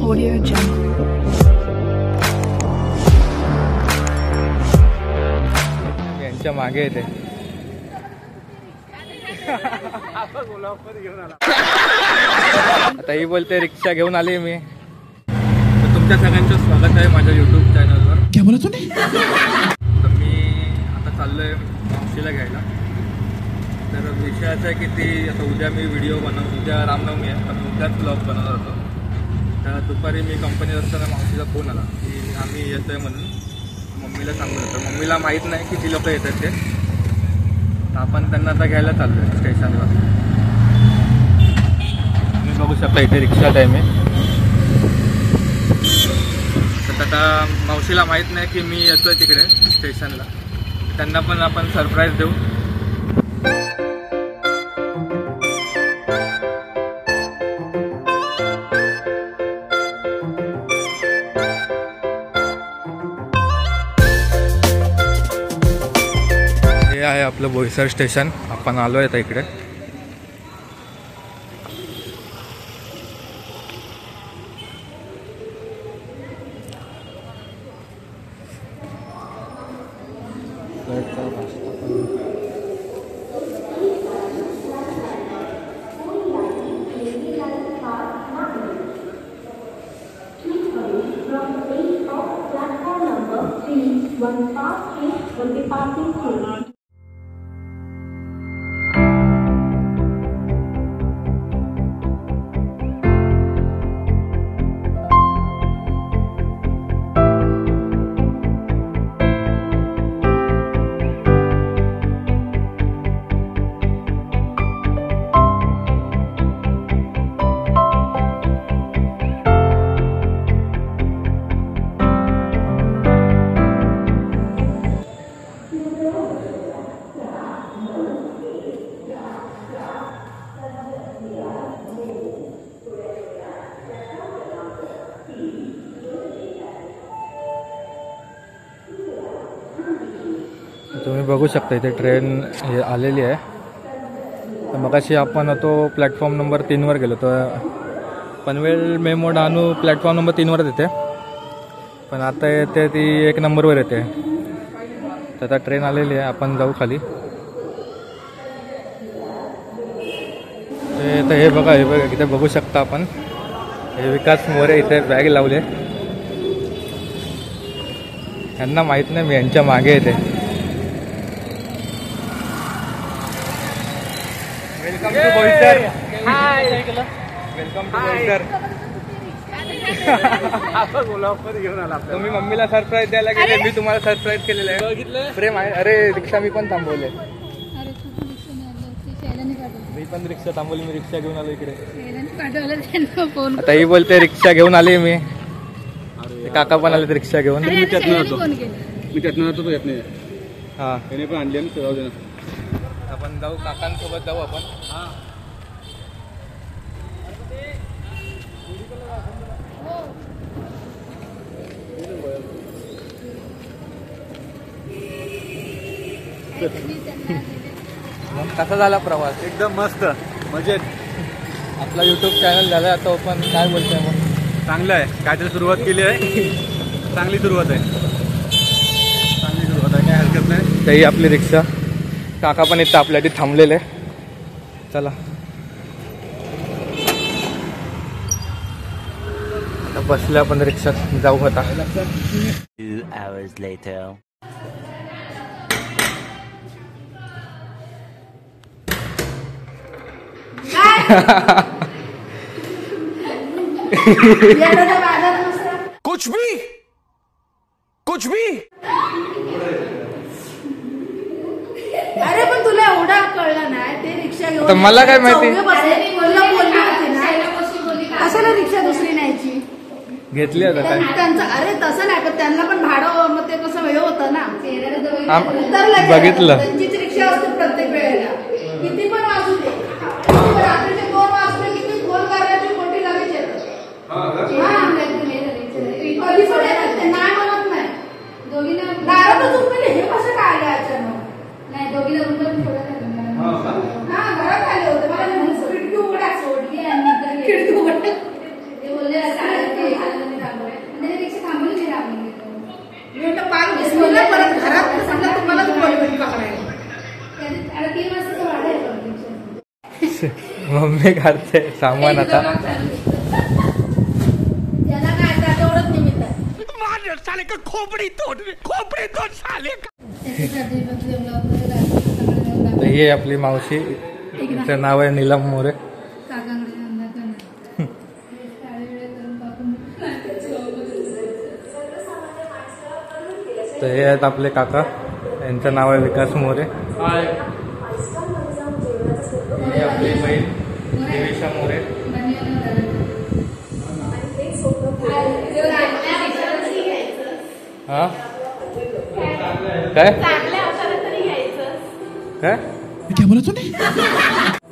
Audio Jungle. यांच्या मागे येते. आता ही बोलते रिक्षा घेऊन आली मी. तर तुमच्या सगळ्यांचं स्वागत आहे माझ्या YouTube चॅनलवर. क्या बोला तूने? तर मी आता चाललोय मावशीला घ्यायला. तर विषयाचं आहे की ती आता उद्या मी व्हिडिओ उद्या रामनवमी आहे, तर उद्याच ब्लॉग बनवणार होतो. तर दुपारी मी कंपनीत असताना मावशीचा फोन आला की आम्ही येतोय म्हणून. मम्मीला सांगून होतं. मम्मीला माहीत नाही की ती लोक येतात ते. तर आपण त्यांना आता घ्यायला चाललो आहे स्टेशनवर. तुम्ही बघू शकता इथे रिक्षा टाईम आहे. तर आता मावशीला माहीत नाही की मी येतोय तिकडे स्टेशनला. त्यांना पण आपण सरप्राईज देऊ. हे आहे आपलं बोईसर स्टेशन. आपण आलो आहे आता इकडे. तुम्ही बघू शकता इथे ट्रेन आलेली आहे. तर मगाशी आपण होतो प्लॅटफॉर्म नंबर 3वर गेलो. तर Panvel MEMU Dahanu platform number 3वरच येते, पण आता येते ती 1 नंबरवर येते. तर आता ट्रेन आलेली आहे. आपण जाऊ खाली. तर हे बघा इथे बघू शकता आपण. हे विकास मोरे इथे बॅग लावले. यांना माहीत नाही मी यांच्या मागे येते. Welcome to Boisar. Hi. Welcome to Boisar. घेऊन आला. तुम्ही मम्मीला सरप्राईज द्यायला गेले, मी तुम्हाला सरप्राईज केलेलं आहे. बघितलं प्रेम आहे. अरे रिक्षा मी पण थांबवले. मी पण रिक्षा थांबवली. मी रिक्षा घेऊन आलो इकडे. आता ही बोलते रिक्षा घेऊन आली मी. काका पण आले रिक्षा घेऊन. मी त्यातनं होतो तो येत नाही. हा त्याने पण आणली ना. जाऊ दे ना. आपण जाऊ काकांसोबत जाऊ आपण. मग कसा झाला प्रवास? एकदम मस्त मजेत. आपला YouTube चॅनल झाला आता ओपन. काय बोलतोय मग? चांगलं आहे. काहीतरी सुरुवात केली आहे. चांगली सुरुवात आहे. काय हरकत नाही. तरी आपली रिक्षा. काका पण इथं आपल्यासाठी थांबलेले. चला आता बसल्या आपण रिक्षात जाऊ. आता 2 hours later. कुछ भी अरे पण तुला एवढा कळलं नाही. ते रिक्षा घेऊन तर मला काय माहिती. कशाला रिक्षा दुसरी न्यायची घेतली आता काय त्यांचं. अरे तसं नाही पण त्यांना पण भाडं मग ते कसं वेळ होतं ना. बघितलं. त्यांचीच रिक्षा असते प्रत्येक वेळेला. किती पण वाजू दे. रात्रीचे 2 वाजले किती फोन करायची मोठी लगेच येतं. कधी पण येतात ते. नाही म्हणत नाही. दोघीला दारातच झोपले. हे कसं काय आलं अचानक? नाही दोघीला घरात आले होते. मला खिडकी उघडा. सोडली आणि खिडकी उघडली. ते बोलले मम्मी काढते सामान आता. याला काय आता तेवढंच निमित्त आहे. त्याच्यासाठी मग ते ब्लॉगमध्ये तर ही आपली मावशी, तिचं नाव आहे नीलम मोरे. काकांकडे अंदाज तर हे आहेत आपले काका, यांचं नाव आहे विकास मोरे. ही आपली बहीण दिविशा मोरे. हा काय चांगल्या अवतारात तरी घ्यायचं. काय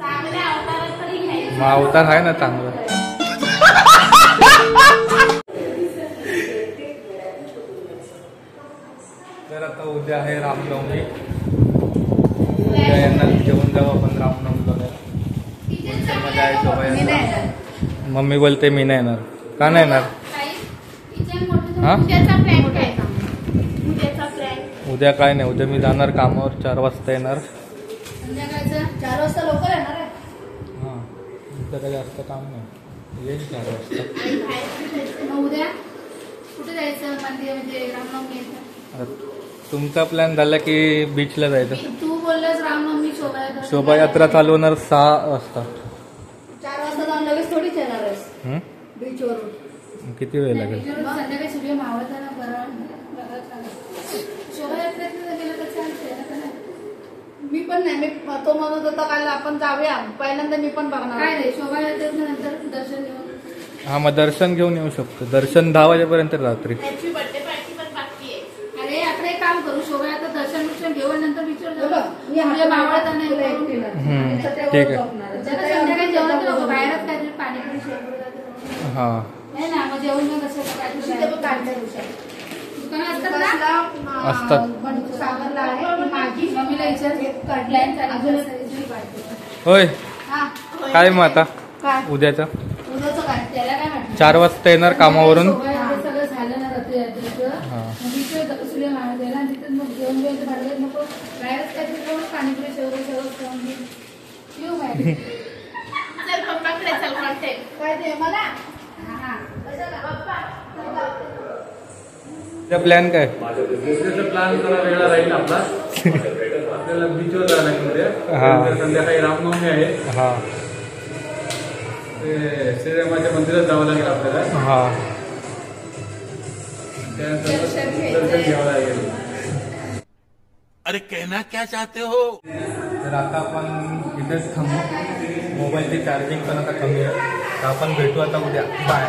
चांगल्या अवतारात तरी घ्यायचं. मग अवतार आहे ना चांगलं. तर आता उद्या आहे रामनवमी. उद्या यांना घेऊन जाऊ आपण रामनवमी बघायला. मंदिरमध्ये आहे शोभायात्रा. मम्मी बोलते मी नाही येणार. का नाही येणार? हा उद्याचा प्लॅन काय? उद्याचा प्लॅन उद्या काय नाही. उद्या मी जाणार कामावर, 4 वाजता येणार. संध्याकाळचं 4 वाजता लवकर येणार आहे. हां उद्या काही जास्त काम नाही, येईल 4 वाजता. मग उद्या कुठे जायचं? मंदिर म्हणजे रामनवमी. आता तुमचा प्लॅन झाला की बीचला जायचं. तू बोललास रामनवमी शोभायात्रा चालू होणार 6 वाजता. 4 वाजता जाऊन लगेच थोडीच येणार आहेस हं? बीचवरून. किती वेळ लागेल? संध्याकाळी सूर्य मावळताना बरं शोभायात्रेत गेलं तर चालतंय. मी पण नाही. मी तो म्हणत होता काल आपण जाऊया. पहिल्यांदा मी पण बघणार. काय नाही शोभायात्रेत नंतर दर्शन घेऊन. हा मग दर्शन घेऊन येऊ शकतो. दर्शन 10 वाजेपर्यंत रात्री. त्याची बर्थडे पार्टी पण बाकी आहे. अरे आपण एक काम करू. शोभायात्रा दर्शन घेऊन नंतर बीचवर जाऊ. मावळताना ठीक आहे. संध्याकाळी जेवण नको. बाहेरच काहीतरी पाणीपुरी शेवट. हा नाही ना मग जेवण कसं असतात. सागरला आहे माझी मम्मीला विचार अजून होय. हा काय मग आता काय उद्याचं उद्याचं काय त्याला काय म्हटलं 4 वाजता येणार कामावरून. सगळं झालं ना रथयात्रेचं. हा सूर्य मावळ द्यायला आणि तिथं मग जेवण घ्यायचं भाडं नको. बाहेरच काहीतरी जाऊन पाणीपुरी शेवट खाऊन घेऊ. येऊ बाहेर. चल पप्पाकडे चल म्हणते काय ते मला. प्लॅन काय? प्लॅन जरा वेगळा राहील आपला. आपल्याला बीचवर जायला हा. लागेल. संध्याकाळी रामनवमी आहे. हा ते श्रीरामाच्या मंदिरात जावं लागेल आपल्याला. हा त्यानंतर दर्शन घ्यावं लागेल. अरे कहना क्या चाहते हो? तर आता आपण इथेच थांबू. मोबाईलची चार्जिंग पण आता कमी आहे. तर आपण भेटू आता उद्या. बाय.